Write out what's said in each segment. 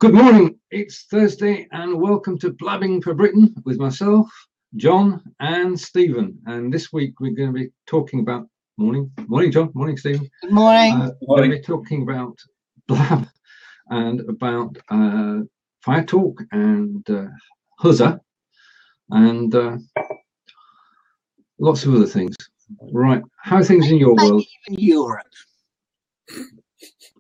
Good morning, it's Thursday and welcome to Blabbing for Britain with myself, John and Stephen. And this week we're going to be talking about, morning John, morning Stephen. Good morning. We're going to be talking about Blab and about Fire Talk and Huzzah and lots of other things. Right, how are things in your world? Even Europe.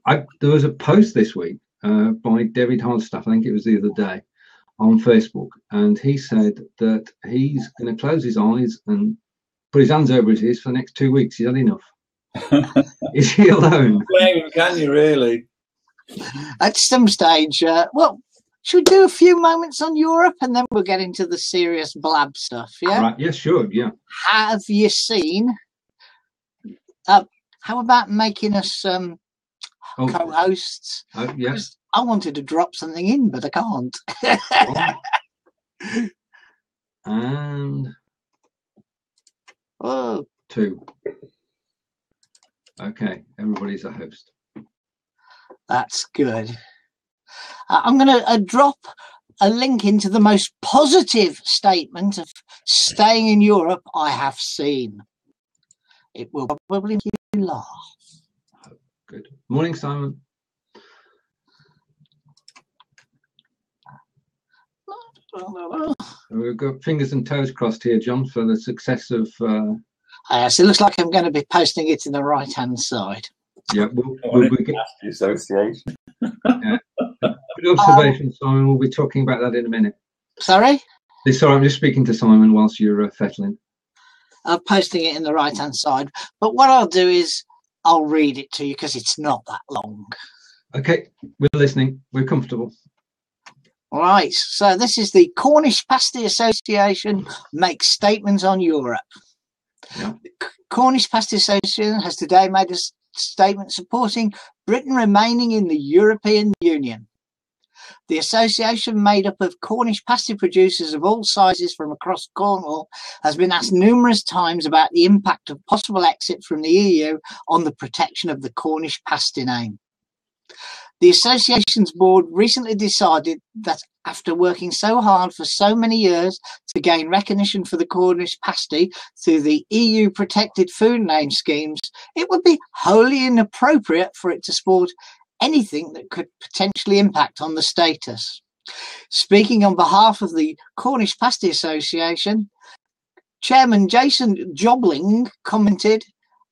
There was a post this week by David Hardstaff, I think it was the other day, on Facebook, and he said that he's going to close his eyes and put his hands over his ears for the next 2 weeks. He's had enough. Is he alone? Blame him, can you really? At some stage, well, should we do a few moments on Europe and then we'll get into the serious blab stuff, yeah? Right, yes, sure, yeah. Have you seen... how about making us co-hosts? Yes. I wanted to drop something in, but I can't. And... Oh. 2. Okay, everybody's a host. That's good. I'm going to drop a link into the most positive statement of staying in Europe I have seen. It will probably make you laugh. Good. Morning, Simon. We've got fingers and toes crossed here, John, for the success of... So it looks like I'm going to be posting it in the right-hand side. Yeah, we'll get... Association. Yeah. Good observation, Simon. We'll be talking about that in a minute. Sorry? Sorry, I'm just speaking to Simon whilst you're fettling. I'm posting it in the right-hand side. But what I'll do is I'll read it to you because it's not that long. Okay, we're listening. We're comfortable. Right, so this is the Cornish Pasty Association makes statements on Europe. Yeah. The Cornish Pasty Association has today made a statement supporting Britain remaining in the European Union. The association, made up of Cornish pasty producers of all sizes from across Cornwall, has been asked numerous times about the impact of possible exit from the EU on the protection of the Cornish pasty name. The association's board recently decided that after working so hard for so many years to gain recognition for the Cornish pasty through the EU protected food name schemes, it would be wholly inappropriate for it to support anything that could potentially impact on the status. Speaking on behalf of the Cornish Pasty Association, Chairman Jason Jobling commented,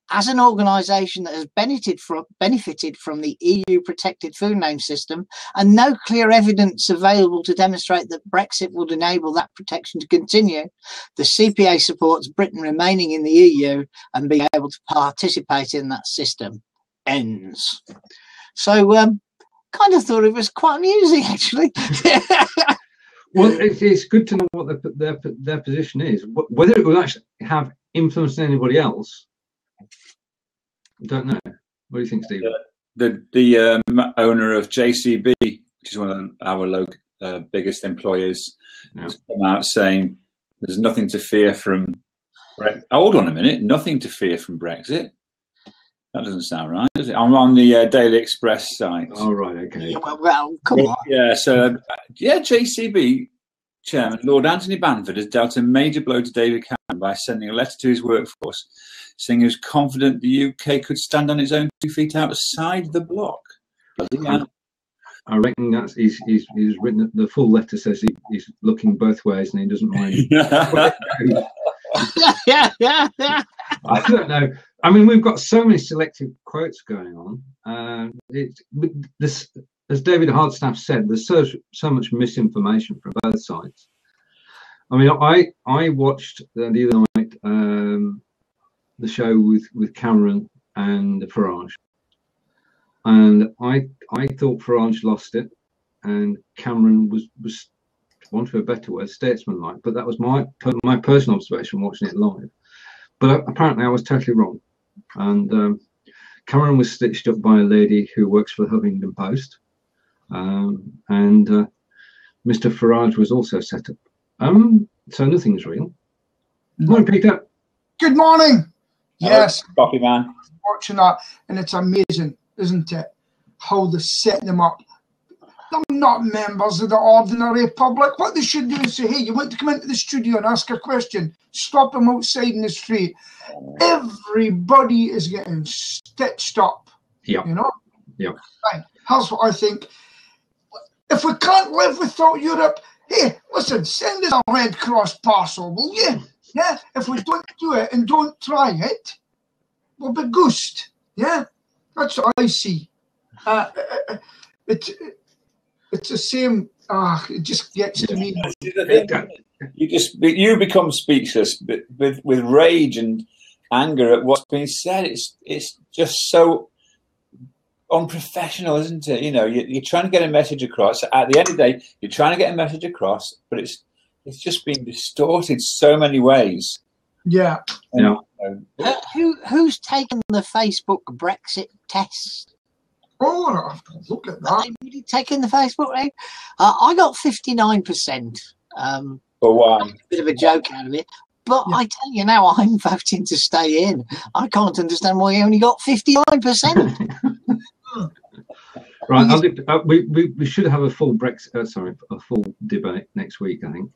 "As an organisation that has benefited from the EU protected food name system and no clear evidence available to demonstrate that Brexit would enable that protection to continue, the CPA supports Britain remaining in the EU and being able to participate in that system." Ends. So, kind of thought it was quite amusing, actually. Well, it's good to know what their position is. Whether it will actually have influence on anybody else, I don't know. What do you think, Steve? The owner of JCB, which is one of our biggest employers, has come out saying there's nothing to fear from Brexit. Hold on a minute, nothing to fear from Brexit. That doesn't sound right, does it? I'm on the Daily Express site. Oh, right, okay. Yeah, well, come on. Yeah, so, JCB Chairman Lord Anthony Bamford has dealt a major blow to David Cameron by sending a letter to his workforce saying he was confident the UK could stand on its own 2 feet outside the bloc. I reckon that's he's written the full letter says he's looking both ways and he doesn't mind. yeah. I don't know. I mean, we've got so many selective quotes going on. This, as David Hardstaff said, there's so much misinformation from both sides. I mean, I watched the other night the show with Cameron and Farage, and I thought Farage lost it, and Cameron was, for want of a better word, statesmanlike. But that was my personal observation watching it live. But apparently I was totally wrong. And Cameron was stitched up by a lady who works for the Huffington Post. And Mr. Farage was also set up. So nothing's real. Morning, Peter. Good morning. Yes. Coffee man. Watching that, and it's amazing, isn't it? How they're setting them up They're not members of the ordinary public. What they should do is say, hey, you want to come into the studio and ask a question, stop them outside in the street. Everybody is getting stitched up. Yeah. You know? Yeah. Right. Here's what I think. If we can't live without Europe, hey, listen, send us a Red Cross parcel, will you? Yeah? If we don't do it and don't try it, we'll be goosed. Yeah? That's what I see. It's the same. It just gets to me. You become speechless with rage and anger at what's being said. It's just so unprofessional, isn't it? You know, you're trying to get a message across. At the end of the day, you're trying to get a message across, but it's just been distorted so many ways. Yeah. Who's taken the Facebook Brexit test? Oh, I'll have to look at that. Anybody taking the Facebook thing? I got 59%. For why? A bit of a joke out of it. But I tell you now, I'm voting to stay in. I can't understand why he only got 59%. Right, we should have a full Brexit. A full debate next week, I think.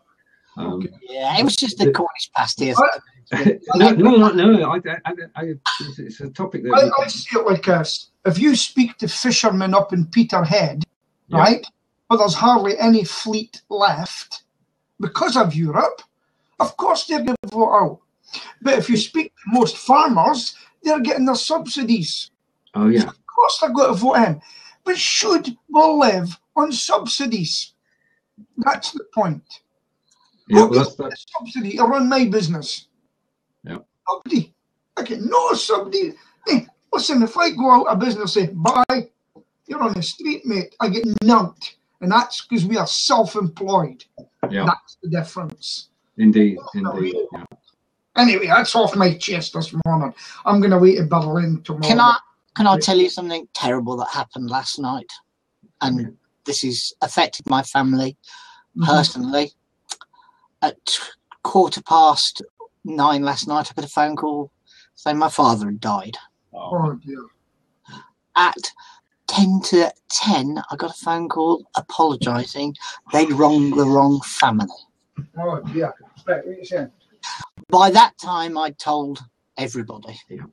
Yeah, it was just the Cornish pasty. No. It's a topic that I see it like this. If you speak to fishermen up in Peterhead, right, but there's hardly any fleet left because of Europe, of course they're going to vote out. But if you speak to most farmers, they're getting their subsidies. Oh, yeah. So of course they're going to vote in. But should we live on subsidies? That's the point. Yeah, well, that's subsidy to run my business. Yeah. Nobody. I get no subsidy. Hey, listen, if I go out of business and say, bye, you're on the street, mate, I get numped. And that's because we are self-employed. Yeah. That's the difference. Indeed. Yeah. Anyway, that's off my chest this morning. I'm going to wait in Berlin tomorrow. Can I tell you something terrible that happened last night? And this has affected my family personally. At 9:15 last night, I got a phone call saying my father had died. Oh, dear. At 9:50, I got a phone call apologising they'd wronged the wrong family. Oh, dear. By that time, I'd told everybody. Yeah.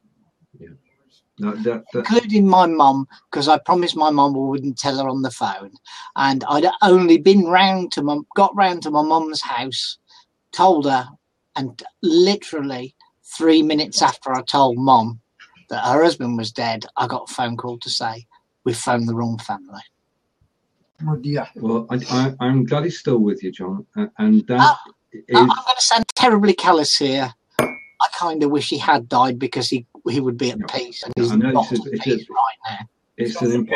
No, including my mum, because I promised my mum I wouldn't tell her on the phone. And I'd only got round to my mum's house, told her, and literally 3 minutes after I told Mum that her husband was dead, I got a phone call to say, we've phoned the wrong family. Oh, dear. Well, I'm glad he's still with you, John. And that I'm going to sound terribly callous here. I kind of wish he had died because he would be at peace, and he's not at peace right now. It's an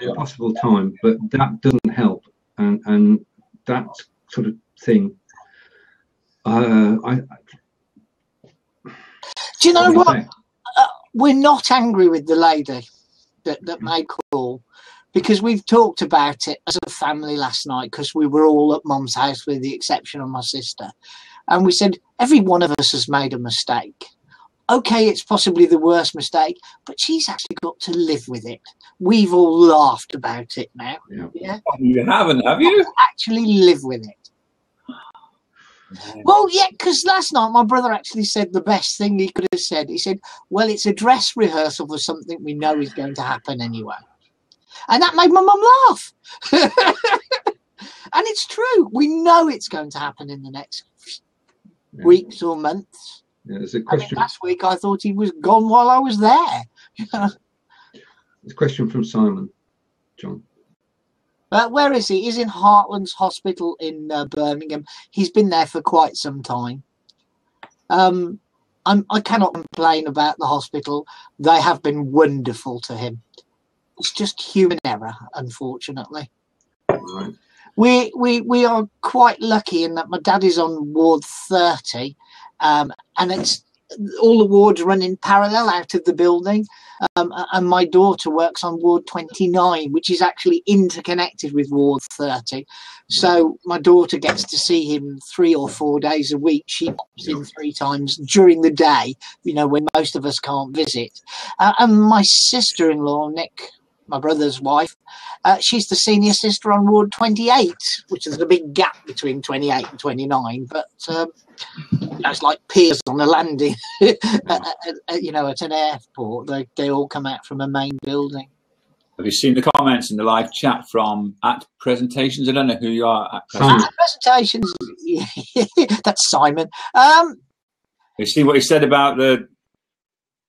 impossible time, but that doesn't help, and that sort of thing. Do you know what? We're not angry with the lady that made call, because we've talked about it as a family last night, because we were all at Mum's house with the exception of my sister. And we said, every one of us has made a mistake. Okay, it's possibly the worst mistake, but she's actually got to live with it. We've all laughed about it now. Yeah. You haven't, have you? Actually live with it. Well, yeah, because last night my brother actually said the best thing he could have said. He said, well, it's a dress rehearsal for something we know is going to happen anyway. And that made my mum laugh. And it's true. We know it's going to happen in the next weeks or months. Yeah, there's a question. Last week I thought he was gone while I was there. There's a question from Simon, John. Where is he? He's in Heartlands Hospital in Birmingham. He's been there for quite some time. I cannot complain about the hospital. They have been wonderful to him. It's just human error, unfortunately. Right. We are quite lucky in that my dad is on ward 30, and it's all the wards run in parallel out of the building, and my daughter works on ward 29, which is actually interconnected with ward 30. So my daughter gets to see him 3 or 4 days a week. She pops in 3 times during the day, when most of us can't visit. And my sister-in-law, Nick, my brother's wife. She's the senior sister on Ward 28, which is a big gap between 28 and 29. But it's like piers on a landing, at an airport. They all come out from a main building. Have you seen the comments in the live chat from at presentations? I don't know who you are. At presentations, that's Simon. You see what he said about the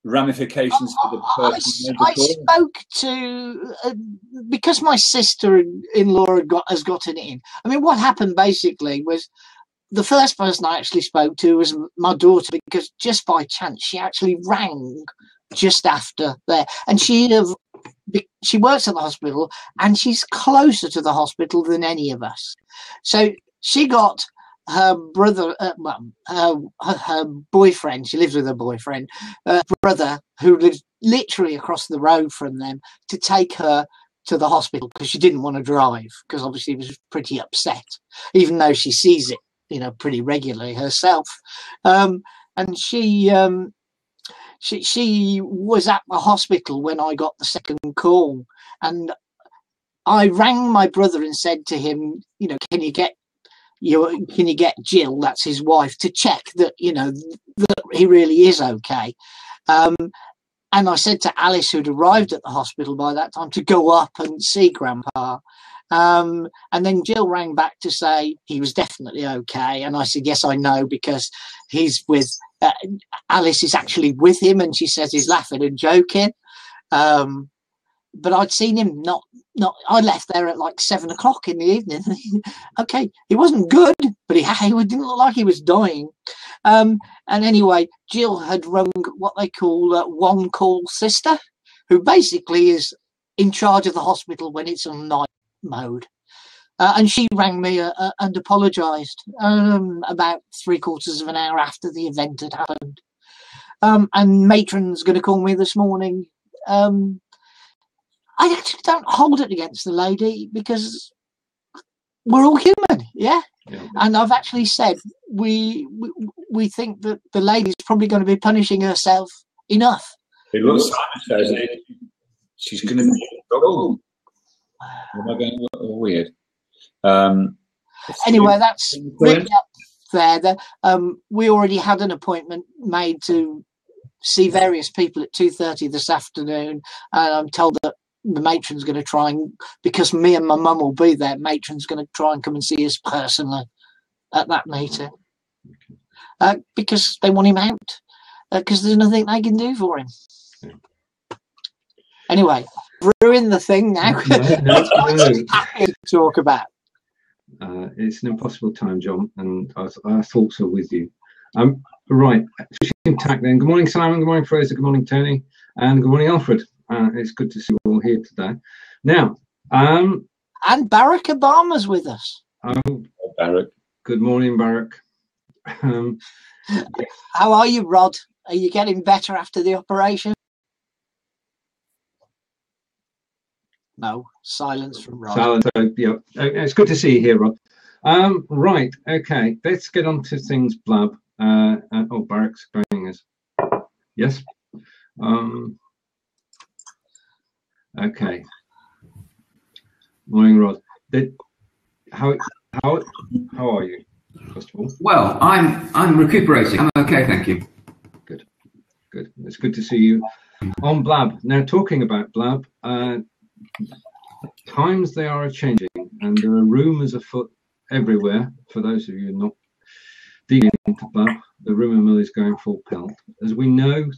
ramifications for the person. I spoke to because my sister-in-law has gotten it in. I mean, what happened basically was the first person I actually spoke to was my daughter, because just by chance she actually rang just after there, and she works at the hospital and she's closer to the hospital than any of us. So she got her brother, her boyfriend, she lives with her boyfriend, brother, who lives literally across the road from them, to take her to the hospital because she didn't want to drive, because obviously she was pretty upset, even though she sees it, pretty regularly herself. And she was at the hospital when I got the second call, and I rang my brother and said to him, can you get Jill, that's his wife, to check that that he really is okay. And I said to Alice, who'd arrived at the hospital by that time, to go up and see Grandpa. And then Jill rang back to say he was definitely okay. And I said, yes, I know, because he's with Alice is actually with him, and she says he's laughing and joking. But I'd seen him not. I left there at like 7 o'clock in the evening. Okay, he wasn't good, but he didn't look like he was dying. And anyway, Jill had rung what they call one call sister, who basically is in charge of the hospital when it's on night mode. And she rang me and apologised about 3/4 of an hour after the event had happened. And matron's going to call me this morning. I actually don't hold it against the lady, because we're all human, yeah? And I've actually said we think that the lady's probably going to be punishing herself enough. It looks like she's going to be in trouble. Am I going weird? Anyway, that's really up there. We already had an appointment made to see various people at 2:30 this afternoon, and I'm told that the matron's going to try and, because me and my mum will be there, matron's going to try and come and see us personally at that meeting, because they want him out, because there's nothing they can do for him. Anyway, ruin the thing now. No. To talk about. It's an impossible time, John, and our thoughts are with you. Right, tack then. Good morning, Simon. Good morning, Fraser. Good morning, Tony, and good morning, Alfred. It's good to see you all here today. Now, and Barack Obama's with us. Barack. Good morning, Barack. How are you, Rod? Are you getting better after the operation? No, silence from Rod. Silence. Yeah, it's good to see you here, Rod. Right, okay, let's get on to things, Blab. Barack's going us. Yes. Okay. Morning, Rod. How are you? First of all. Well, I'm recuperating. I'm okay, thank you. Good. It's good to see you on Blab. Now, talking about Blab, times they are changing, and there are rumours afoot everywhere. For those of you not dealing into Blab, the rumour mill is going full pelt. As we know,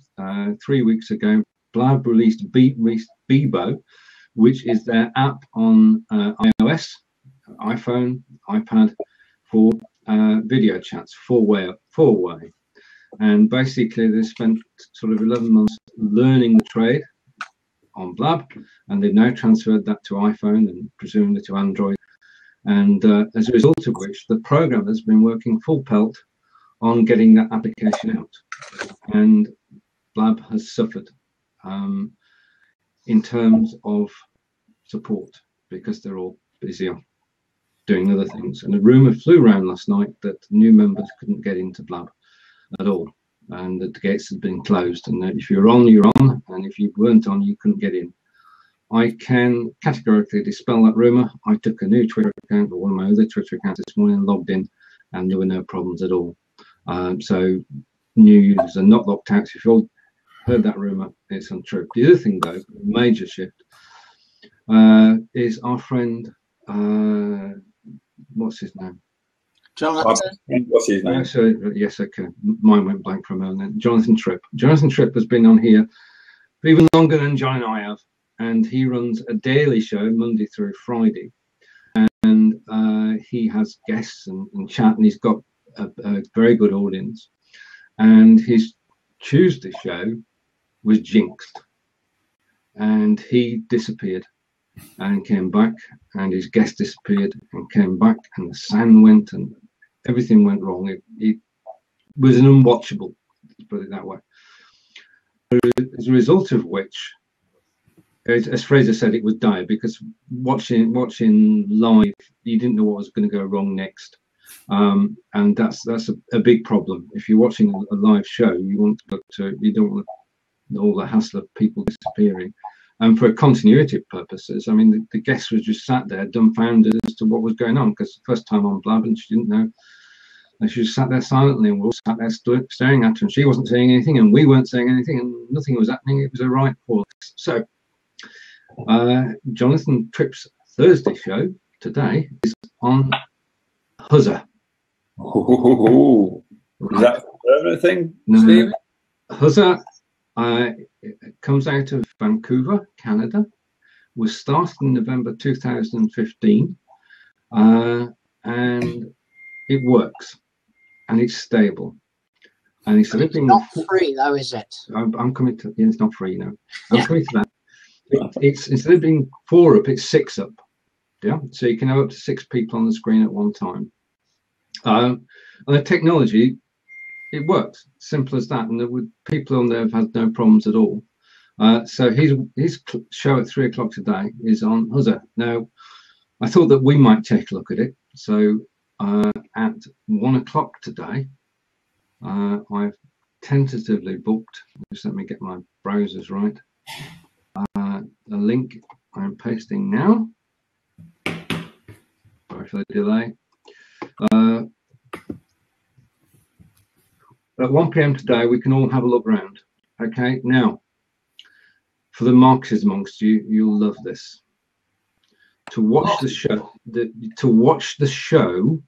3 weeks ago, Blab released Bebo, which is their app on iOS, iPhone, iPad for video chats, four-way. And basically, they spent sort of 11 months learning the trade on Blab, and they've now transferred that to iPhone and presumably to Android. And as a result of which, the program has been working full pelt on getting that application out. And Blab has suffered in terms of support, because they're all busy on doing other things. And a rumour flew around last night that new members couldn't get into Blab at all, and that the gates had been closed, and that if you're on, you're on, and if you weren't on, you couldn't get in. I can categorically dispel that rumour. I took a new Twitter account, or one of my other Twitter accounts this morning, logged in, and there were no problems at all. So new users are not locked out. So if you've heard that rumour, it's untrue. The other thing, though, major shift, is our friend, what's his name? Jonathan. What's his name? Yes, okay. Mine went blank for a moment. Jonathan Tripp. Jonathan Tripp has been on here for even longer than Jon and I have, and he runs a daily show Monday through Friday, and he has guests and chat, and he's got a very good audience. And his Tuesday show was jinxed, and he disappeared and came back, and his guest disappeared and came back, and the sound went, and everything went wrong. It was an unwatchable, let's put it that way. As a result of which, as Fraser said, it was dire, because watching live, you didn't know what was going to go wrong next, and that's a big problem. If you're watching a live show, you don't want all the hassle of people disappearing. And for continuity purposes, I mean, the guest was just sat there dumbfounded as to what was going on, because the first time on Blabbing, she didn't know. And she just sat there silently, and we all sat there staring at her, and she wasn't saying anything, and we weren't saying anything, and nothing was happening. It was a right pause. So Jonathan Tripp's Thursday show today is on Huzza. Oh, is that a permanent thing, Steve? Huzza it comes out of Vancouver, Canada. Was started in November 2015, and it works, and it's stable, and it's not free though, is it? I'm coming to. Yeah, it's not free, no. I'm coming to that. It's instead of being 4 up, it's 6 up. Yeah, so you can have up to 6 people on the screen at one time. And the technology, it works, simple as that. And there were people on there have had no problems at all. So his show at 3 o'clock today is on Huzza. Now, I thought that we might take a look at it. So at 1 o'clock today, I've tentatively booked. Just let me get my browsers right. The link I'm pasting now. Sorry for the delay. At 1 p.m. today, we can all have a look round. Okay, now for the marketers amongst you, you'll love this. To watch the show,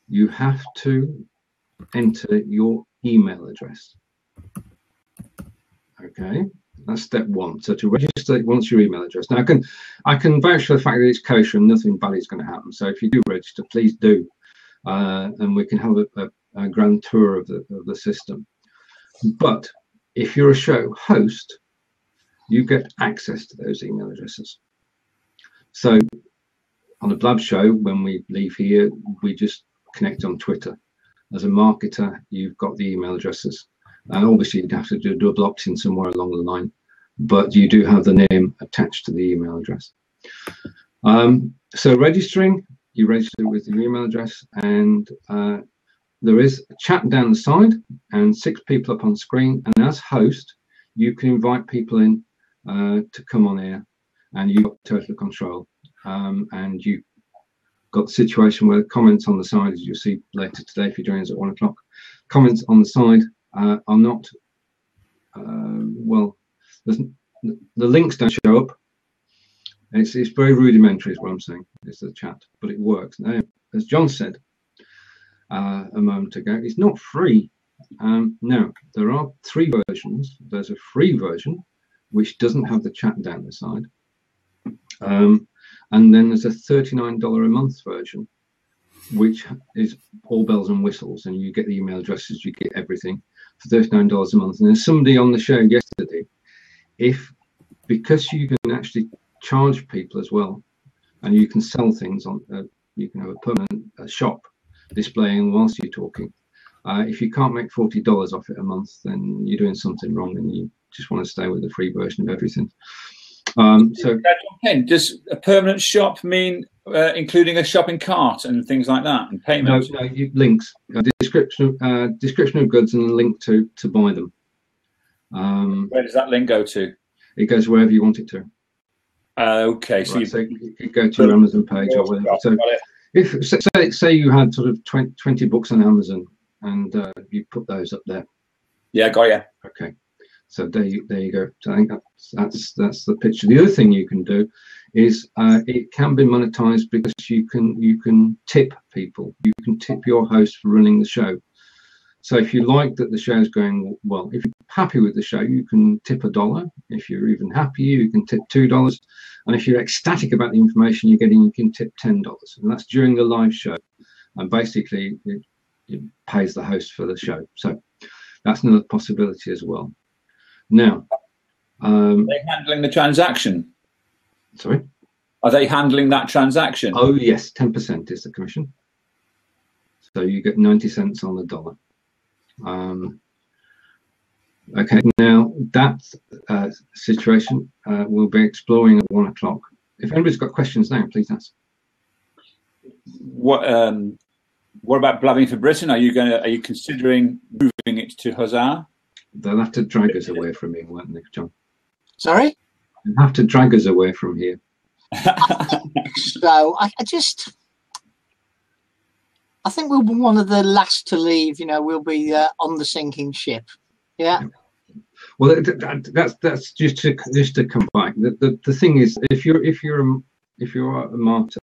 you have to enter your email address. Okay. That's step 1. So to register, you want your email address. Now I can vouch for the fact that it's kosher and nothing bad is going to happen. So if you do register, please do, and we can have a grand tour of the system. But if you're a show host, you get access to those email addresses. So on a Blab show, when we leave here, we just connect on Twitter. As a marketer, you've got the email addresses. And obviously, you'd have to do a double opt-in somewhere along the line, but you do have the name attached to the email address. So registering, you register with your email address, and there is a chat down the side and 6 people up on screen. And as host, you can invite people in to come on air, and you've got total control. And you've got the situation where comments on the side, as you'll see later today if you're joining us at 1 o'clock, comments on the side are not well, the links don't show up. It's very rudimentary is what I'm saying. It's the chat, but it works. Now, as John said a moment ago, it's not free. No, there are 3 versions. There's a free version which doesn't have the chat down the side, and then there's a $39 a month version, which is all bells and whistles, and you get the email addresses, you get everything for $39 a month. And there's somebody on the show yesterday, because you can actually charge people as well, and you can sell things on, you can have a permanent shop displaying whilst you're talking. If you can't make $40 off it a month, then you're doing something wrong, and you just want to stay with the free version of everything. So, does a permanent shop mean including a shopping cart and things like that, and payment? No, links, description of goods, and a link to buy them. Where does that link go to? It goes wherever you want it to. Okay, so, right, so you could go to your Amazon page or whatever. So if say you had sort of 20 books on Amazon and you put those up there. Yeah, got you. Okay, so there you go. So I think that's the picture. The other thing you can do is it can be monetized because you can tip people. You can tip your host for running the show. So if you like that the show's going well, if you're happy with the show, you can tip $1. If you're even happier, you can tip $2. And if you're ecstatic about the information you're getting, you can tip $10. And that's during the live show. And basically, it pays the host for the show. So that's another possibility as well. Now, are they handling the transaction? Sorry? Are they handling that transaction? Oh, yes, 10% is the commission. So you get 90 cents on the dollar. Okay, now that situation we'll be exploring at 1 o'clock. If anybody's got questions now, please ask. What about Blabbing for Britain? Are you considering moving it to Huzzah? They'll have to drag us away from here, won't they, John? Sorry? They'll have to drag us away from here. So I think we'll be one of the last to leave. We'll be on the sinking ship. Yeah. Well, that's just to come back. The thing is, if you're a martyr,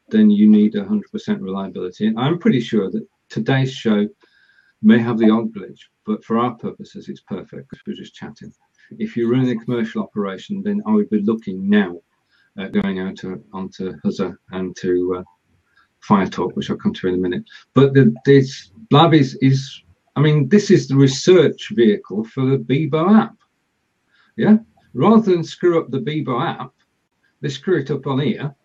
then you need 100% reliability. And I'm pretty sure that today's show may have the odd glitch, but for our purposes, it's perfect because we're just chatting. If you're running a commercial operation, then I would be looking now at going out onto Huzzah and to Fire Talk, which I'll come to in a minute. But this Blab is this is the research vehicle for the Bebo app. Yeah, rather than screw up the Bebo app, they screw it up on here,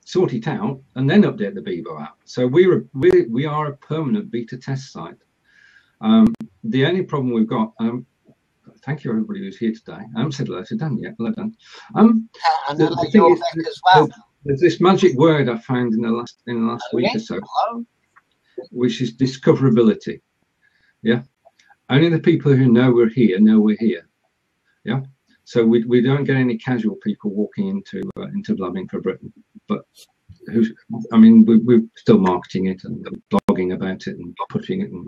sort it out, and then update the Bebo app. So we are a permanent beta test site. The only problem we've got. Thank you, everybody who's here today. I haven't said hello to Dan yet. Hello, Dan. The thing is, as well. There's this magic word I found in the last week or so, which is discoverability. Yeah, only the people who know we're here. Yeah, so we don't get any casual people walking into Blabbing for Britain, but we're still marketing it and blogging about it and putting it, and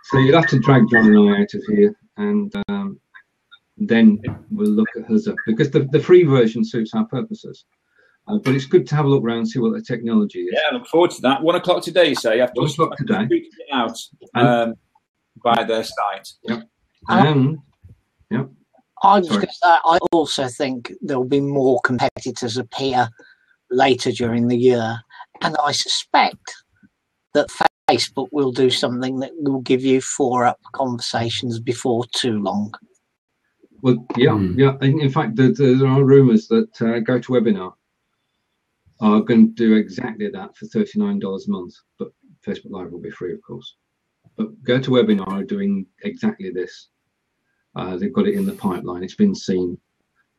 so you'll have to drag Jon and I out of here, and then we'll look at Huzzah because the free version suits our purposes. But it's good to have a look around and see what the technology is. Yeah, I look forward to that. 1 o'clock today, you say? 1 o'clock today. Out by their site. Yep. And I was going to say, I also think there will be more competitors appear later during the year, and I suspect that Facebook will do something that will give you 4-up conversations before too long. Well, yeah. In fact, there are rumours that GoToWebinar are going to do exactly that for $39 a month, but Facebook Live will be free, of course. But GoToWebinar are doing exactly this. They've got it in the pipeline. It's been seen,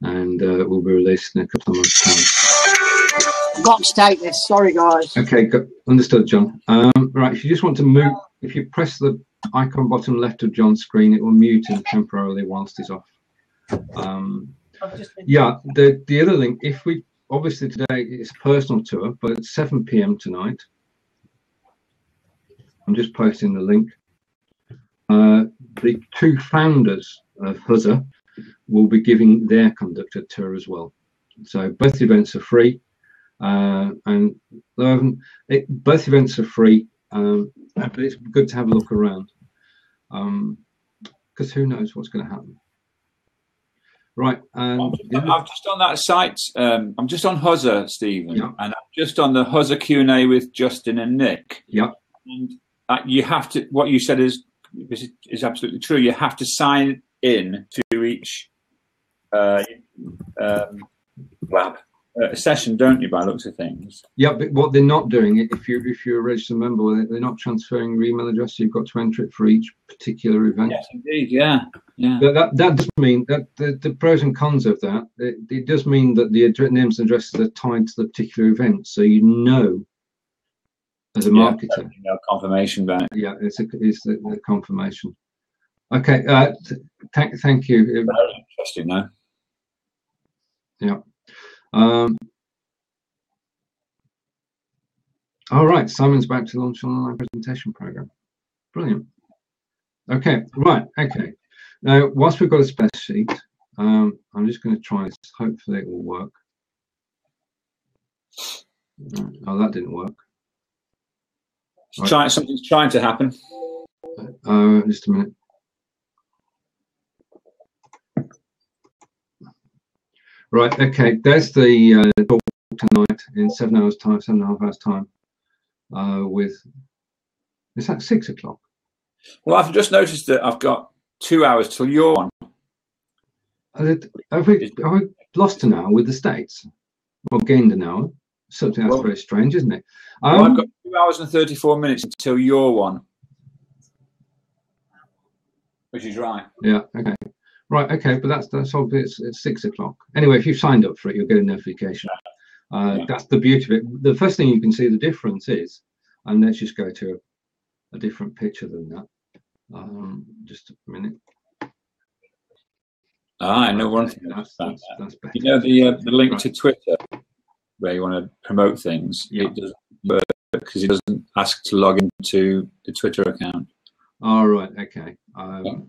and will be released in a couple of months' time. Got to take this. Sorry, guys. Okay, understood, John. Right, if you just want to mute, if you press the icon bottom left of John's screen, it will mute him temporarily whilst he's off. Yeah, the other link, obviously today it's a personal tour, but at 7 p.m. tonight, I'm just posting the link. The 2 founders of Huzzah will be giving their conductor tour as well. So both events are free, and both events are free, but it's good to have a look around because who knows what's going to happen. Right, and I'm just on that site. I'm just on Huzzah, Stephen, yeah. And I'm just on the Huzzah Q&A with Justin and Nick. Yeah, and you have to. What you said is absolutely true. You have to sign in to each lab session, don't you? By looks of things. Yeah, but what they're not doing, if you're a registered member, they're not transferring your email address. You've got to enter it for each particular event. Yes, indeed. Yeah. That does mean that the pros and cons of that. It does mean that the names and addresses are tied to the particular event, so you know as a marketer. Confirmation back. Yeah, it's the confirmation. Okay. Thank you. Very interesting, though. Yeah. All right, Simon's about to launch an online presentation program. Brilliant. Okay, right, okay. Now, whilst we've got a spreadsheet, I'm just going to try this. Hopefully it will work. Oh, that didn't work. Right. Something's trying to happen. Just a minute. Right, okay, there's the talk tonight in 7 hours time, 7.5 hours time, with, is that 6 o'clock? Well, I've just noticed that I've got 2 hours till your one. Have we lost an hour with the States? Or gained an hour? Something that's very strange, isn't it? Well, I've got 2 hours and 34 minutes until your one. Which is right. Yeah, okay. Right, okay, but that's obvious. It's 6 o'clock. Anyway, if you've signed up for it, you'll get a notification. That's the beauty of it. The first thing you can see the difference is, and let's just go to a different picture than that. Just a minute. I know one thing. That's better. You know the link to Twitter, where you want to promote things. Yeah. It doesn't work because it doesn't ask to log into the Twitter account. All right, okay.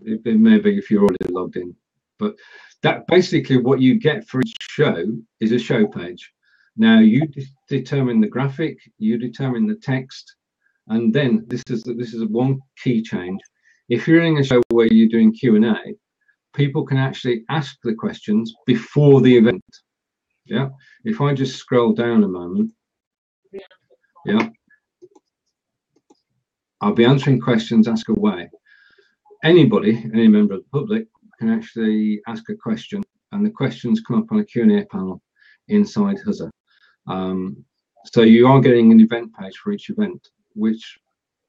It may be if you're already logged in, but that basically what you get for each show is a show page. Now you determine the graphic, you determine the text, and then this is one key change. If you're in a show where you're doing Q&A, people can actually ask the questions before the event. Yeah. If I just scroll down a moment, yeah. I'll be answering questions, ask away. Anybody, any member of the public, can actually ask a question, and the questions come up on a Q&A panel inside Huzza. So you are getting an event page for each event, which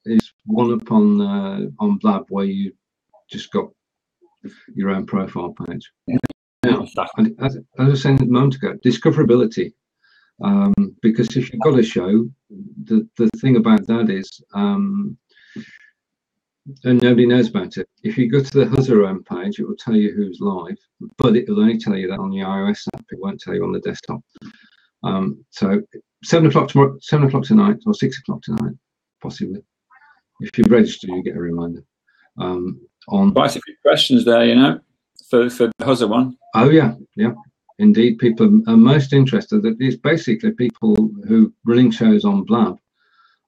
is one up on Blab, where you just got your own profile page. Now, as I was saying a moment ago, discoverability. Because if you've got a show, the thing about that is, and nobody knows about it. If you go to the Huzza home page, it will tell you who's live, but it will only tell you that on the iOS app. It won't tell you on the desktop. So 7 o'clock tomorrow, 7 o'clock tonight, or 6 o'clock tonight, possibly. If you register, you get a reminder. On quite a few questions there, you know, for the Huzza one. Oh yeah, yeah. Indeed, people are most interested. That it's basically people who running shows on Blab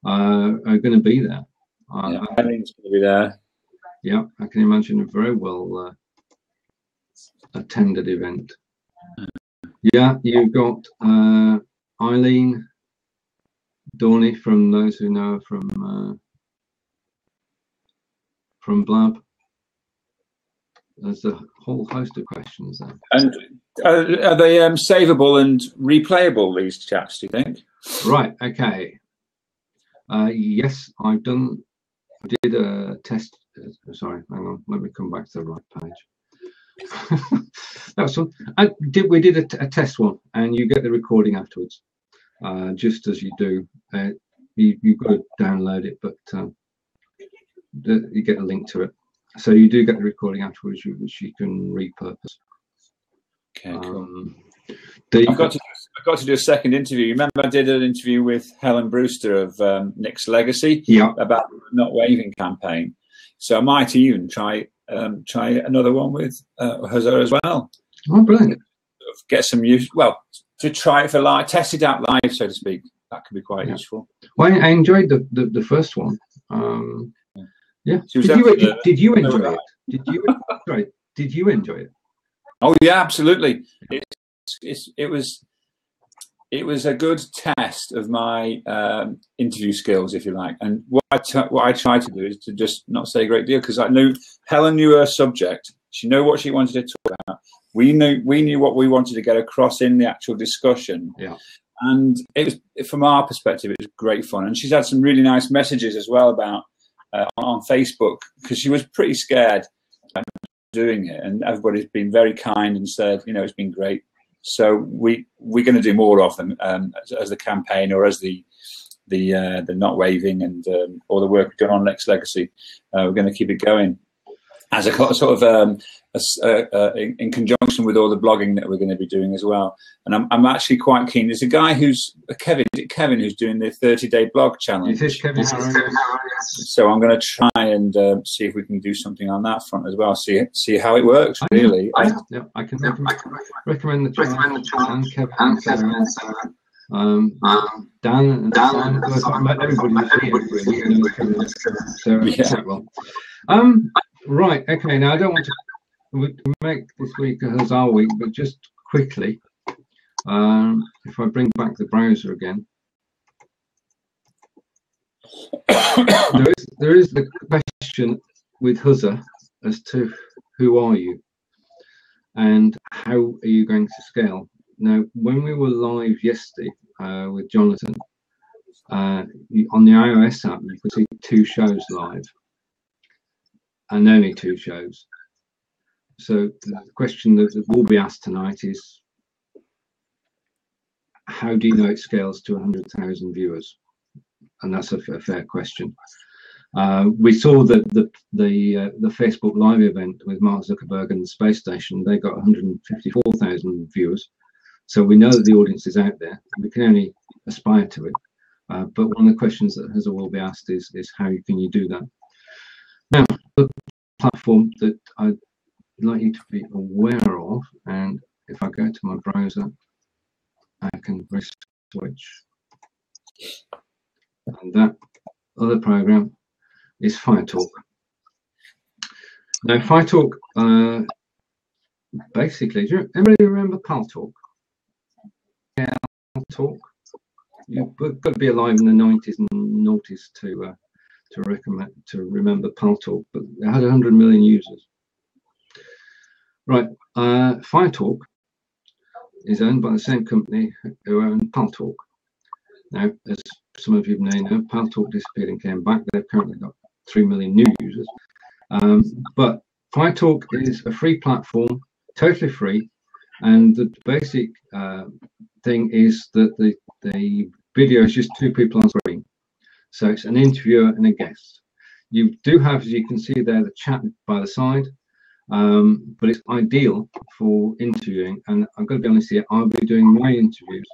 are going to be there. Eileen's going to be there. Yeah, I can imagine a very well attended event. Yeah, you've got Eileen, Dorney, from those who know from Blab. There's a whole host of questions there. And are they savable and replayable, these chats, do you think? Right, okay. Yes, I did a test. Sorry, hang on. Let me come back to the right page. That's one. We did a test one, and you get the recording afterwards, just as you do. You've got to download it, but you get a link to it. So you do get the recording afterwards, which you can repurpose. Okay, cool. I've got to do a second interview. You remember I did an interview with Helen Brewster of Nick's Legacy about the Not Waving campaign. So I might even try another one with Huzza as well. Oh, brilliant! Get some use. Well, to try it for live, test it out live, so to speak. That could be quite useful. Well, I enjoyed the first one. Yeah. Did you enjoy it? Did you enjoy it? Oh yeah, absolutely. It was a good test of my interview skills, if you like. And what I tried to do is to just not say a great deal, because I knew Helen knew her subject. She knew what she wanted to talk about. We knew what we wanted to get across in the actual discussion. Yeah. And it was, from our perspective, it was great fun. And she's had some really nice messages as well about on Facebook, because she was pretty scared doing it, and everybody's been very kind and said, you know, it's been great. So we're going to do more of them as the campaign, or as the Not Waving and all the work we've done on Nick's Legacy. We're going to keep it going. as a sort of in conjunction with all the blogging that we're going to be doing as well. And I'm actually quite keen. There's a guy who's Kevin who's doing the 30-day blog challenge. It is Kevin. So I'm going to try and see if we can do something on that front as well. See how it works. Really, I can recommend the channel and Kevin. Dan and Simon, everybody well. Right, okay, now I don't want to make this week a Hussar week, but just quickly, if I bring back the browser again, there is the question with Hussar as to who are you and how are you going to scale. Now, when we were live yesterday with Jonathan, on the iOS app, you could see 2 shows live, and only 2 shows. So the question that will be asked tonight is, how do you know it scales to 100,000 viewers? And that's a fair question. We saw that the Facebook Live event with Mark Zuckerberg and the space station, they got 154,000 viewers. So we know that the audience is out there. We can only aspire to it. But one of the questions that Hussar will be asked is how can you do that? Now, the platform that I'd like you to be aware of, and if I go to my browser, I can switch. And that other program is FireTalk. Now, FireTalk, basically, do anybody remember PalTalk? Talk. You've got to be alive in the 90s and noughties to remember PalTalk, but it had 100 million users. Right, FireTalk is owned by the same company who own PalTalk. Now, as some of you may know, PalTalk disappeared and came back. They've currently got 3 million new users. But FireTalk is a free platform, totally free, and the basic thing is that the video is just 2 people on screen. So it's an interviewer and a guest. You do have, as you can see there, the chat by the side, but it's ideal for interviewing. And I've got to be honest here, I'll be doing my interviews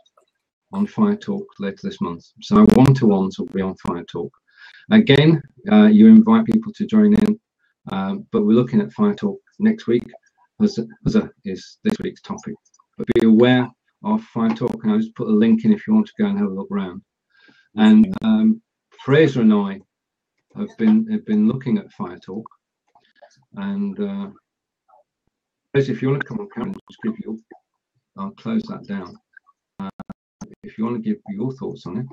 on FireTalk later this month. So our one-to-ones will be on FireTalk. Again, you invite people to join in, but we're looking at FireTalk next week. Hussar is this week's topic. But be aware of FireTalk, and I'll just put a link in if you want to go and have a look around. And Fraser and I have been looking at FireTalk, and Fraser, if you want to come on camera, just give you, I'll close that down. If you want to give your thoughts on it,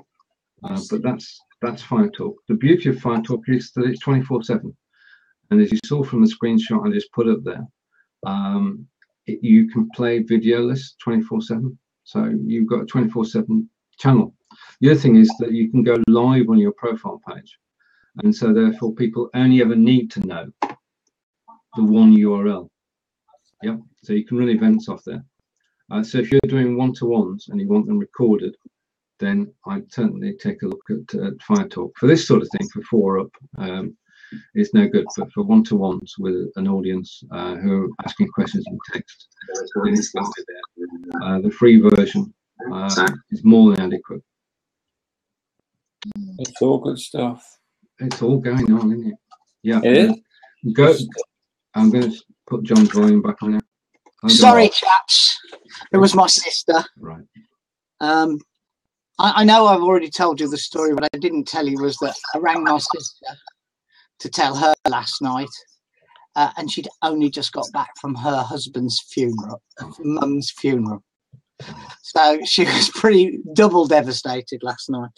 but that's FireTalk. The beauty of FireTalk is that it's 24/7, and as you saw from the screenshot I just put up there, you can play videoless 24/7. So you've got a 24/7 channel. The other thing is that you can go live on your profile page, and so therefore people only ever need to know the one URL. Yeah, so you can run events off there. So if you're doing one-to-ones and you want them recorded, then I'd certainly take a look at FireTalk. For this sort of thing, for 4up, it's no good, but for one-to-ones with an audience who are asking questions in text, the free version is more than adequate. It's all good stuff. It's all going on, isn't it? Yeah. It is. Go. I'm going to put John's volume back on now. Sorry, chaps. It was my sister. Right. I know I've already told you the story, but I didn't tell you was that I rang my sister to tell her last night, and she'd only just got back from her husband's funeral, mum's funeral. So she was pretty double devastated last night.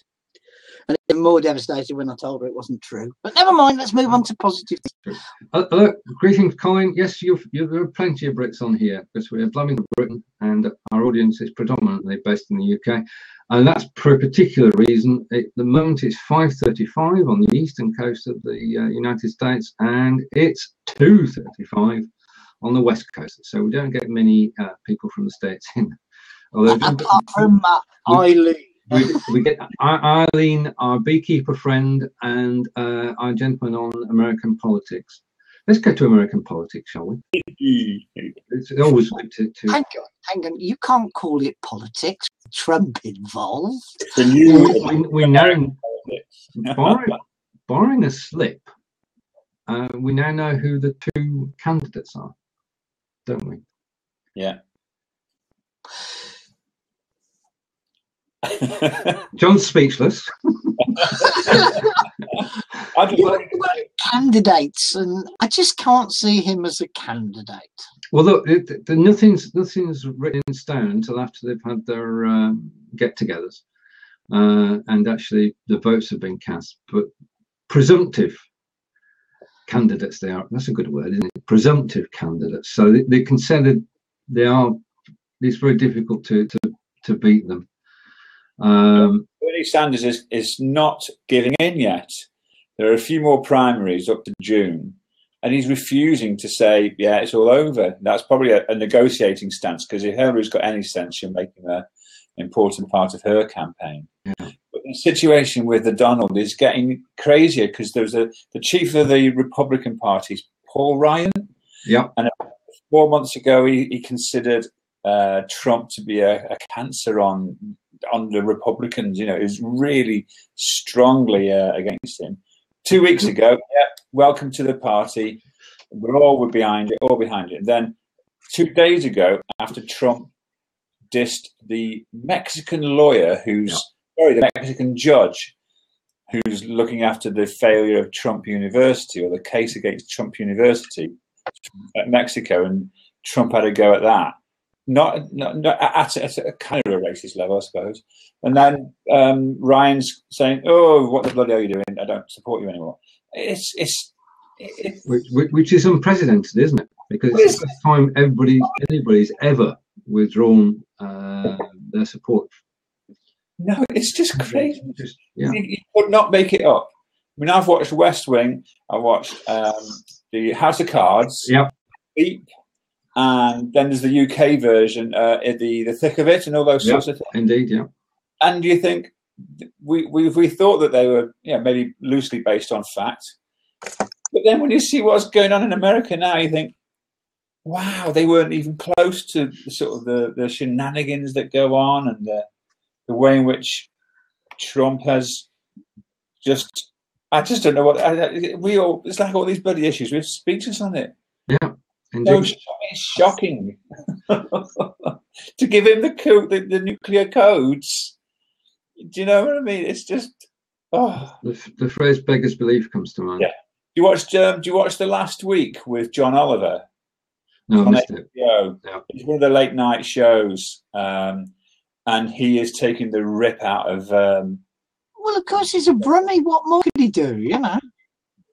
And even more devastated when I told her it wasn't true. But never mind, let's move on to positive things. Hello, greetings, Colin. Yes, you've plenty of Brits on here because we're Blabbing for Britain, and our audience is predominantly based in the UK. And that's for a particular reason. At the moment, it's 5:35 on the eastern coast of the United States, and it's 2:35 on the west coast. So we don't get many people from the States in. Although, apart from Eileen. We get Eileen, our beekeeper friend, and our gentleman on American politics. Let's go to American politics, shall we? It's always good to. Hang on. You can't call it politics. Trump involved. We know, barring a slip, we now know who the two candidates are, don't we? Yeah. John's speechless. Candidates, and I just can't see him as a candidate. Well, look, nothing's written in stone until after they've had their get-togethers, and actually the votes have been cast. But presumptive candidates, they are. That's a good word, isn't it? Presumptive candidates. So they considered they are. It's very difficult to beat them. Bernie Sanders is not giving in yet. There are a few more primaries up to June, and he's refusing to say, yeah, it's all over. That's probably a negotiating stance, because if Hillary's got any sense, she'll make him an important part of her campaign. Yeah. But the situation with the Donald is getting crazier, because there's the chief of the Republican Party, Paul Ryan. Yeah. And 4 months ago, he considered Trump to be a cancer on the Republicans. You know, he was really strongly against him. 2 weeks ago, yeah, welcome to the party. We're all behind it, And then 2 days ago, after Trump dissed the Mexican lawyer the Mexican judge who's looking after the failure of Trump University, or the case against Trump University at Mexico, and Trump had a go at that. Not at a kind of a racist level, I suppose. And then Ryan's saying, "Oh, what the bloody are you doing? I don't support you anymore." Which is unprecedented, isn't it? Because it's the first time anybody's ever withdrawn their support. No, it's just crazy. You could not make it up. I mean, I've watched West Wing. I watched the House of Cards. Yeah. Beep. And then there's the UK version, the thick of it, and all those sorts of things. Indeed, yeah. And you think we thought that they were, maybe loosely based on fact, but then when you see what's going on in America now, you think, wow, they weren't even close to the sort of the shenanigans that go on, and the way in which Trump has just, I just don't know what it's like. All these bloody issues, we have speeches on it. Yeah. Indeed. So it's shocking to give him the nuclear codes. Do you know what I mean? It's just the phrase "beggars belief" comes to mind. Yeah. Do you watch the last week with John Oliver? No, I missed it. Yeah. It's one of the late night shows, and he is taking the rip out of. Well, of course, he's a Brummie. What more could he do? You know.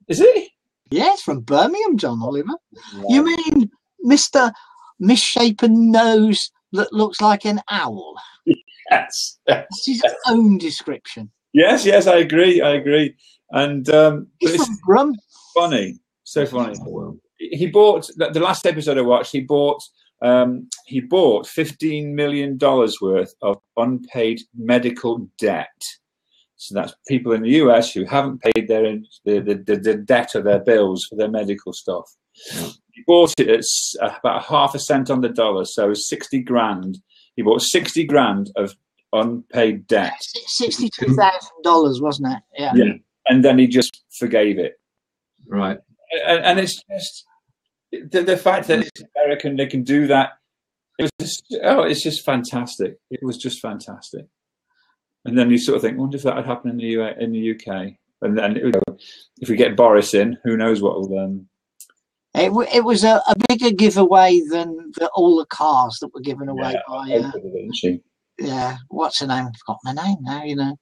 Is he? Yes, from Birmingham, John Oliver. Yeah. You mean Mr. Misshapen Nose that looks like an owl? Yes. That's his own description. Yes, I agree. And he's from Brum. Funny, so funny. He bought the last episode I watched. He bought $15 million worth of unpaid medical debt. So that's people in the US who haven't paid the debt of their bills for their medical stuff. Yeah. He bought it at about 0.5 cent on the dollar, so $60,000. He bought $60,000 of unpaid debt. $62,000, wasn't it? Yeah. Yeah. And then he just forgave it. Right. And it's just the fact that it's American, they can do that. It's just fantastic. It was just fantastic. And then you sort of think, I wonder if that would happen in the UK. And then if we get Boris in, who knows what will. It was a bigger giveaway than all the cars that were given away by. Yeah, what's her name? I've forgotten her name now. You know.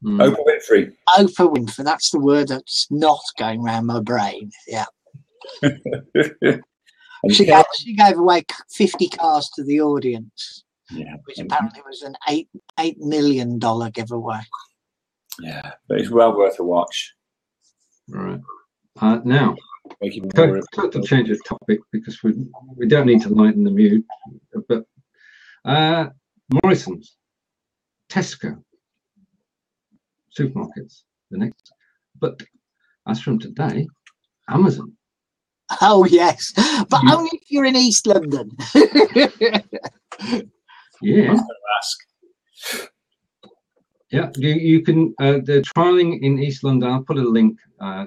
Oprah Winfrey. Oprah Winfrey. That's the word that's not going around my brain. Yeah. She gave away 50 cars to the audience. Yeah, which apparently was an $8 million giveaway. Yeah, but it's well worth a watch. All right. Now, total change of topic, because we don't need to lighten the mood. But Morrison's, Tesco, supermarkets, the next. But As from today, Amazon. Oh yes, but only if you're in East London. Yeah. Yeah, you can. They're trialing in East London. I'll put a link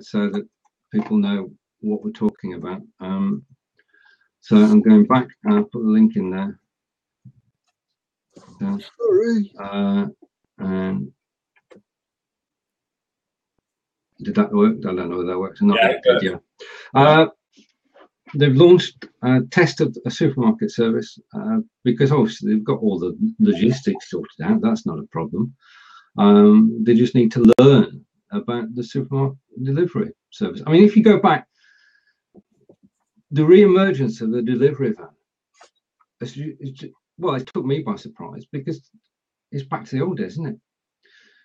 so that people know what we're talking about. So I'm going back. I'll put a link in there. And did that work? I don't know whether that works or not. Yeah. They've launched a test of a supermarket service because obviously they've got all the logistics sorted out. That's not a problem. They just need to learn about the supermarket delivery service. I mean, if you go back, the re-emergence of the delivery van, it took me by surprise because it's back to the old days, isn't it?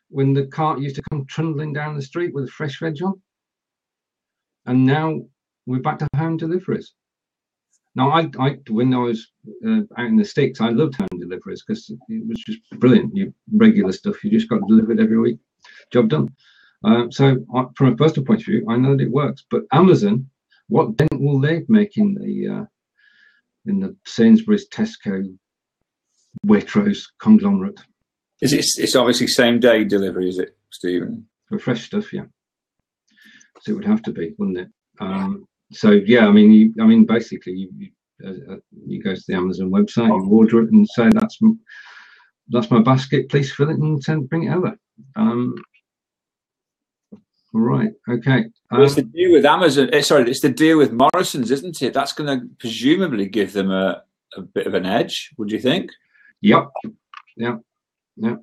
When the cart used to come trundling down the street with a fresh veg on. And now we're back to home deliveries. Now, when I was out in the sticks, I loved home deliveries because it was just brilliant. You regular stuff, you just got delivered every week, job done. So from a personal point of view, I know that it works. But Amazon, what dent will they make in the Sainsbury's, Tesco, Waitrose conglomerate? It's obviously same day delivery, is it, Stephen? For fresh stuff, yeah. So it would have to be, wouldn't it? So yeah, I mean, basically, you go to the Amazon website, you order it, and say that's my basket. Please fill it and bring it over. Right. Okay. It's the deal with Amazon. It's the deal with Morrison's, isn't it? That's going to presumably give them a bit of an edge. Would you think? Yep. Yeah. Yeah.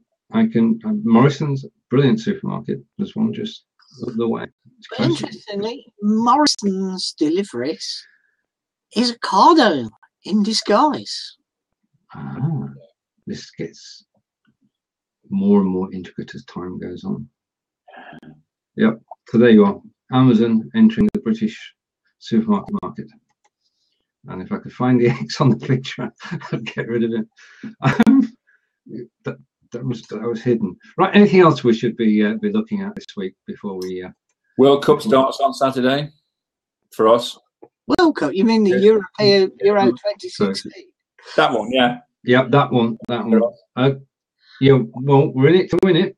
Morrison's, brilliant supermarket. There's one just the way. Interestingly, Morrison's deliveries is a Ocado in disguise. This gets more and more intricate as time goes on. Yep. So there you are. Amazon entering the British supermarket market. And if I could find the X on the picture, I'd get rid of it. That was hidden. Right. Anything else we should be looking at this week before we? World Cup starts on Saturday for us. World Cup? You mean the Euro 2016? That one, yeah. Yeah, that one. Yeah. Well, we're in it to win it,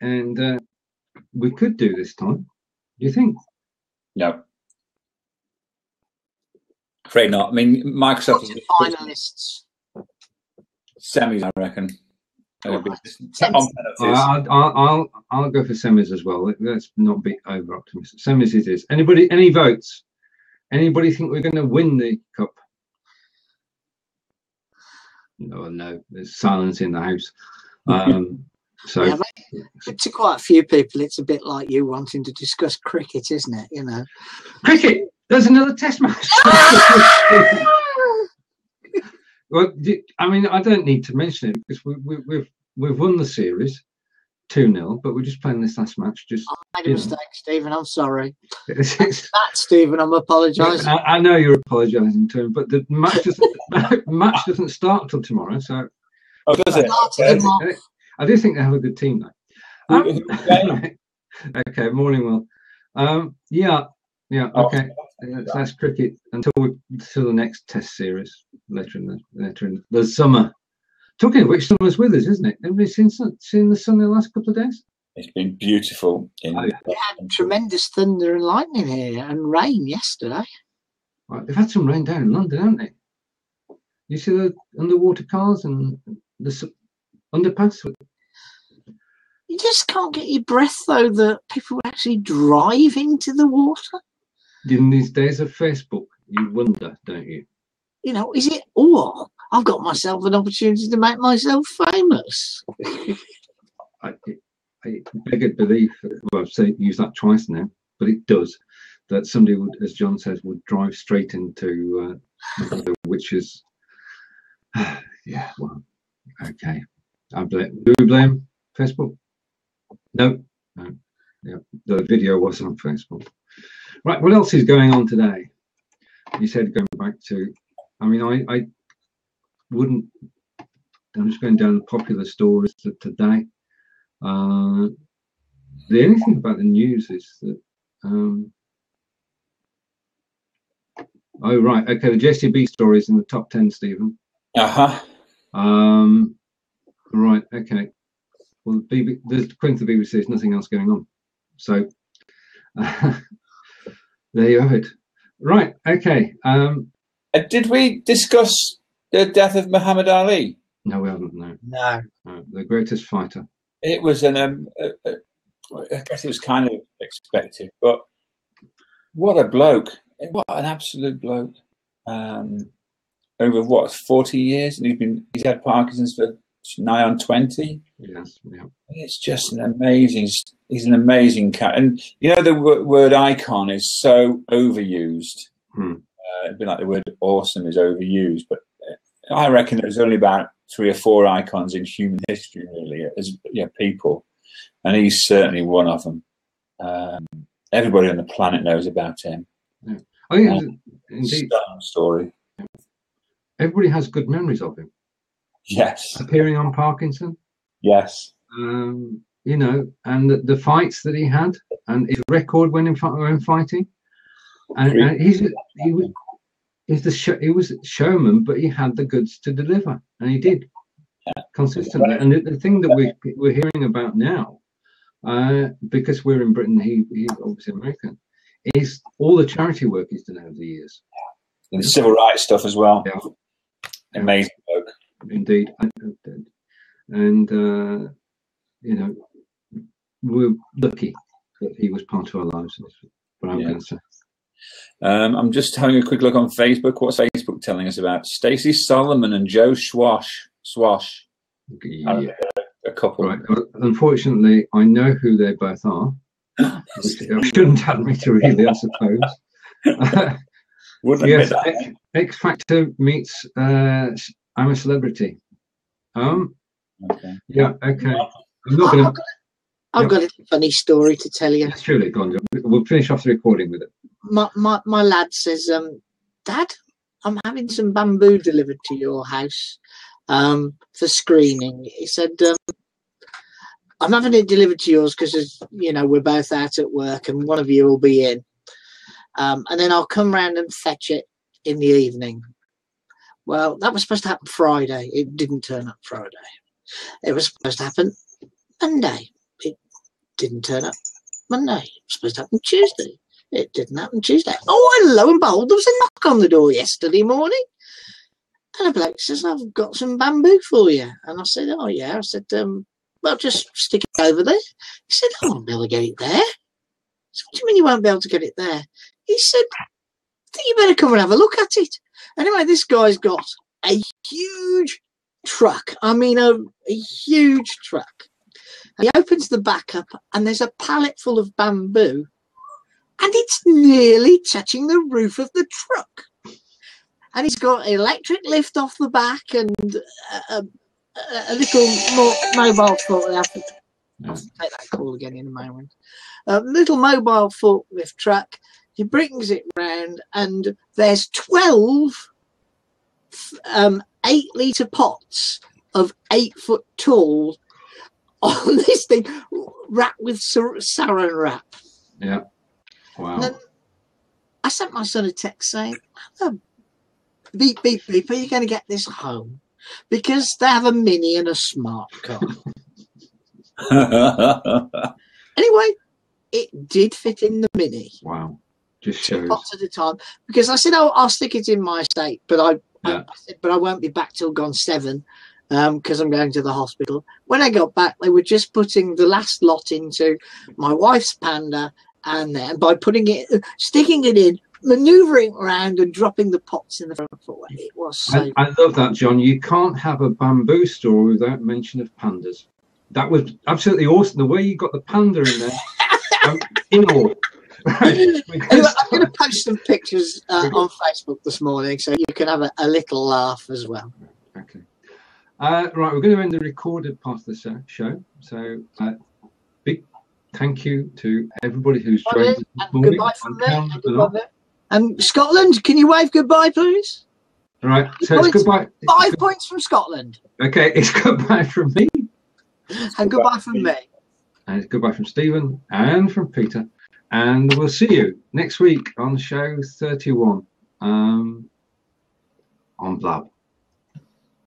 and we could do this time. Do you think? No. Afraid not. I mean, Microsoft is finalists. Semis, I reckon. I'll go for semis as well. Let's not be over optimistic. Semis it is. Any votes? Anybody think we're going to win the cup? No. There's silence in the house. So yeah, but to quite a few people, it's a bit like you wanting to discuss cricket, isn't it? You know, cricket. There's another test match. Well, I mean, I don't need to mention it because we've won the series 2-0, but we're just playing this last match. I made a mistake, Stephen. I'm sorry. That's Stephen. I'm apologising. I know you're apologising to him, but the match doesn't start till tomorrow. So, does it? I do think they have a good team though. Okay, morning, Will. Yeah. Okay. That's cricket until the next test series later in the summer. Talking of which, summer's with us, isn't it? Everybody seen the sun in the last couple of days? It's been beautiful. We had tremendous thunder and lightning here and rain yesterday. Right, they've had some rain down in London, haven't they? You see the underwater cars and the underpass? You just can't get your breath, though, that people actually drive into the water. In these days of Facebook, you wonder, don't you? You know, is it all? I've got myself an opportunity to make myself famous. I beg belief, well, I've used that twice now, but it does, that somebody would, as John says, would drive straight into which is, yeah, well, okay. Do we blame Facebook? No. Yeah, the video was on Facebook. Right, what else is going on today? You said going back to, I mean, I wouldn't, I'm just going down the popular stories today. The only thing about the news is that Oh, right. Okay, the JCB story is in the top 10, Stephen. Uh-huh. Right, okay. Well, according to the BBC, there's nothing else going on. So, there you have it. Right, okay. Did we discuss the death of Muhammad Ali? No, we haven't, no. No. The greatest fighter. It was I guess it was kind of expected, but what a bloke. What an absolute bloke. Over what, 40 years? And he's had Parkinson's for nigh on 20. Yes, yeah. It's just he's an amazing cat. And you know, the word icon is so overused. It'd be like the word awesome is overused, but I reckon there's only about 3 or 4 icons in human history, really, as people. And he's certainly one of them. Everybody on the planet knows about him. Yeah. I think indeed story. Everybody has good memories of him. Yes. Appearing on Parkinson. Yes. You know, and the fights that he had, and his record when fighting. And he was a showman, but he had the goods to deliver, and he did consistently. And the thing that we're hearing about now, because we're in Britain, he's obviously American, is all the charity work he's done over the years, and the civil rights stuff as well. Yeah. Amazing bloke. Indeed, and you know, we're lucky that he was part of our lives. That's what I'm going to say. I'm just having a quick look on Facebook. What's Facebook telling us about Stacey Solomon and Joe Swash? Yeah. A couple. Right. Unfortunately, I know who they both are. Which shouldn't admit to really, I suppose. Yes, X Factor meets I'm a Celebrity. Okay. Yeah. Okay. I'm not going to. I've got a funny story to tell you. Yes, surely, go on, John. We'll finish off the recording with it. My lad says, Dad, I'm having some bamboo delivered to your house for screening. He said, I'm having it delivered to yours because, you know, we're both out at work and one of you will be in. And then I'll come round and fetch it in the evening. Well, that was supposed to happen Friday. It didn't turn up Friday. It was supposed to happen Monday. It didn't turn up Monday. It was supposed to happen Tuesday. It didn't happen Tuesday. Oh, and lo and behold, there was a knock on the door yesterday morning. And a bloke says, I've got some bamboo for you. And I said, oh, yeah. I said, well, just stick it over there. He said, I won't be able to get it there. I said, what do you mean you won't be able to get it there? He said, I think you better come and have a look at it. Anyway, this guy's got a huge truck. I mean, a huge truck. And he opens the back up and there's a pallet full of bamboo. And it's nearly touching the roof of the truck. And he's got an electric lift off the back and a little more mobile forklift. I'll take that call again in a moment. A little mobile forklift truck. He brings it round and there's 12 8-litre pots of 8 foot tall on this thing wrapped with saran wrap. Yeah. Wow. And I sent my son a text saying, beep, beep, beep, are you going to get this home? Because they have a Mini and a smart car. Anyway, it did fit in the Mini. Wow. Just shows. 2 pots at a time. Because I said, oh, I'll stick it in my estate, but I said, but I won't be back till gone 7 because I'm going to the hospital. When I got back, they were just putting the last lot into my wife's Panda, and then by sticking it in, manoeuvring around and dropping the pots in the front foot. It was so. I love that, John. You can't have a bamboo store without mention of pandas. That was absolutely awesome. The way you got the panda in there, I'm in awe. Right. Anyway, I'm going to post some pictures on Facebook this morning so you can have a little laugh as well. Okay. Right, we're going to end the recorded part of the show. So, big thank you to everybody who's joined us this morning. Goodbye from me. And Scotland, can you wave goodbye, please? All right, so it's goodbye. 5 points from Scotland. Okay, it's goodbye from me. And goodbye from me. And it's goodbye from Stephen and from Peter. And we'll see you next week on show 31 on Blab.